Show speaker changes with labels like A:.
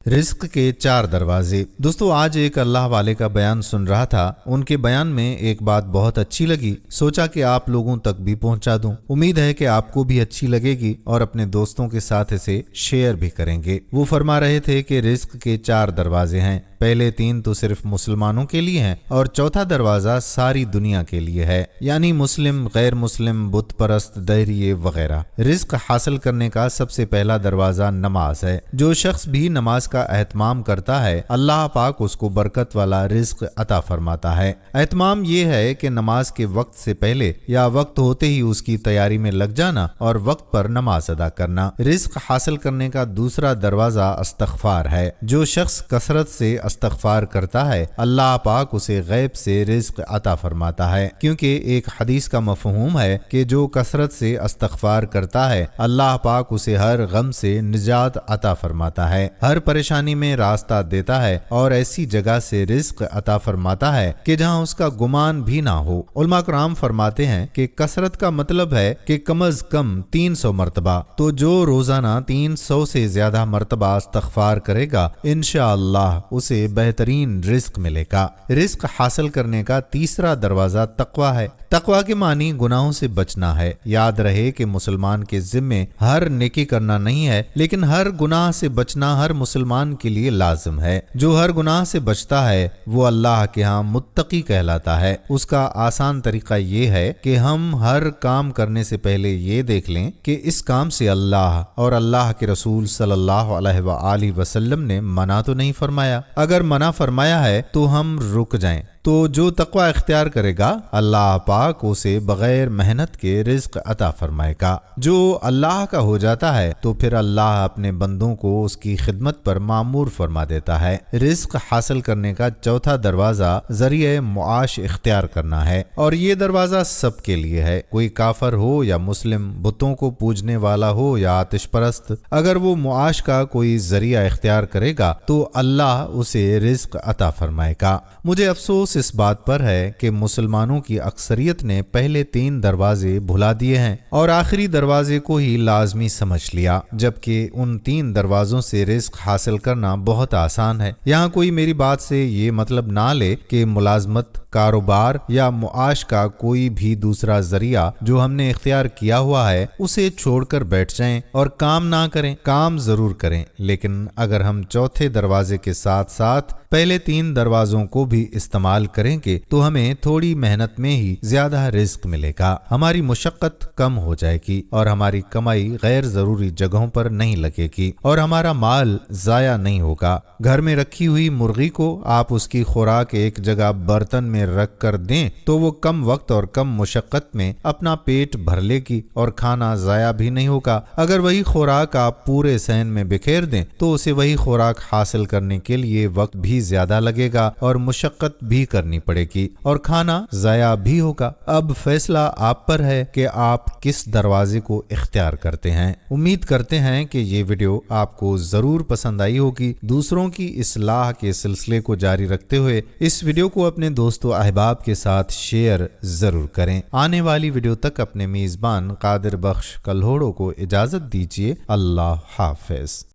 A: Risk के 4 दरवाजे। दोस्तों, आज एक अल्लाह वाले का बयान सुन रहा था। उनके बयान में एक बात बहुत अच्छी लगी, सोचा कि आप लोगों तक भी पहुंचा दूं। उम्मीद है कि आपको भी अच्छी लगेगी और अपने दोस्तों के साथ इसे शेयर भी करेंगे। वो फरमा रहे थे कि रिस्क के 4 दरवाजे हैं। पहले 3 तो सिर्फ मुसलमानों के लिए हैं और चौथा दरवाजा सारी दुनिया के लिए है, यानी मुस्लिम, गैर मुस्लिम, बुत परस्त, दहरिये वगैरह। रिस्क हासिल करने का सबसे पहला दरवाजा नमाज है। जो शख्स भी नमाज का एहतमाम करता है, अल्लाह पाक उसको बरकत वाला रिस्क अता फरमाता है। एहतमाम ये है कि नमाज के वक्त से पहले या वक्त होते ही उसकी तैयारी में लग जाना और वक्त पर नमाज अदा करना। रिस्क हासिल करने का दूसरा दरवाजा इस्तग़फ़ार है। जो शख्स कसरत से इस्तग़फ़ार करता है, अल्लाह पाक उसे गैब से रिस्क अता फरमाता है, क्योंकि एक हदीस का मफ़हूम है कि जो कसरत से इस्तग़फ़ार करता है, अल्लाह पाक उसे हर गम से निजात अता फरमाता है, हर परेशानी में रास्ता देता है और ऐसी जगह से रिस्क अता फरमाता है कि जहां उसका गुमान भी ना हो। उलमा कराम फरमाते हैं कि कसरत का मतलब है कि कम अज कम 300 मरतबा। तो जो रोजाना 300 से ज्यादा मरतबा इस्तग़फ़ार करेगा, इंशाअल्लाह उसे बेहतरीन रिस्क मिलेगा। रिस्क हासिल करने का तीसरा दरवाजा तक़वा है। तक़वा के मानी गुनाहों से बचना है। याद रहे कि मुसलमान के जिम्मे हर नेकी करना नहीं है, लेकिन हर गुनाह से बचना हर मुसलमान के लिए लाजिम है। जो हर गुनाह से बचता है वो अल्लाह के यहाँ मुत्तकी कहलाता है। उसका आसान तरीका ये है कि हम हर काम करने से पहले ये देख लें कि इस काम से अल्लाह और अल्लाह के रसूल सल्लल्लाहु अलैहि वसल्लम ने मना तो नहीं फरमाया। अगर मना फरमाया है तो हम रुक जाएं। तो जो तक़वा इख्तियार करेगा, अल्लाह पाक उसे बगैर मेहनत के रिस्क अता फरमाएगा। जो अल्लाह का हो जाता है तो फिर अल्लाह अपने बंदों को उसकी खिदमत पर मामूर फरमा देता है। रिस्क हासिल करने का चौथा दरवाजा ज़रिए मुआश इख्तियार करना है, और ये दरवाजा सबके लिए है। कोई काफर हो या मुस्लिम, बुतों को पूजने वाला हो या आतिश परस्त, अगर वो मुआश का कोई जरिया इख्तियार करेगा तो अल्लाह उसे रिस्क अता फरमाएगा। मुझे अफसोस इस बात पर है कि मुसलमानों की अक्सरियत ने पहले 3 दरवाजे भुला दिए हैं और आखिरी दरवाजे को ही लाजमी समझ लिया, जबकि उन 3 दरवाजों से रिस्क हासिल करना बहुत आसान है। यहाँ कोई मेरी बात से ये मतलब ना ले कि मुलाजमत, कारोबार या मुआश का कोई भी दूसरा जरिया जो हमने इख्तियार किया हुआ है उसे छोड़कर बैठ जाएं और काम ना करें। काम जरूर करें, लेकिन अगर हम चौथे दरवाजे के साथ साथ पहले 3 दरवाजों को भी इस्तेमाल करेंगे तो हमें थोड़ी मेहनत में ही ज्यादा रिस्क मिलेगा। हमारी मुशक्कत कम हो जाएगी और हमारी कमाई गैर जरूरी जगहों पर नहीं लगेगी और हमारा माल जाया नहीं होगा। घर में रखी हुई मुर्गी को आप उसकी खुराक एक जगह बर्तन में रख कर दें तो वो कम वक्त और कम मुशक्कत में अपना पेट भर लेगी और खाना जाया भी नहीं होगा। अगर वही खुराक आप पूरे सहन में बिखेर दें तो उसे वही खुराक हासिल करने के लिए वक्त भी ज्यादा लगेगा और मुशक्कत भी करनी पड़ेगी और खाना जाया भी होगा। अब फैसला आप पर है कि आप किस दरवाजे को इख्तियार करते हैं। उम्मीद करते हैं कि ये वीडियो आपको जरूर पसंद आई होगी। दूसरों की इस्लाह के सिलसिले को जारी रखते हुए इस वीडियो को अपने दोस्तों अहबाब के साथ शेयर जरूर करें। आने वाली वीडियो तक अपने मेजबान कादिर बख्श कल्होड़ो को इजाजत दीजिए। अल्लाह हाफिज।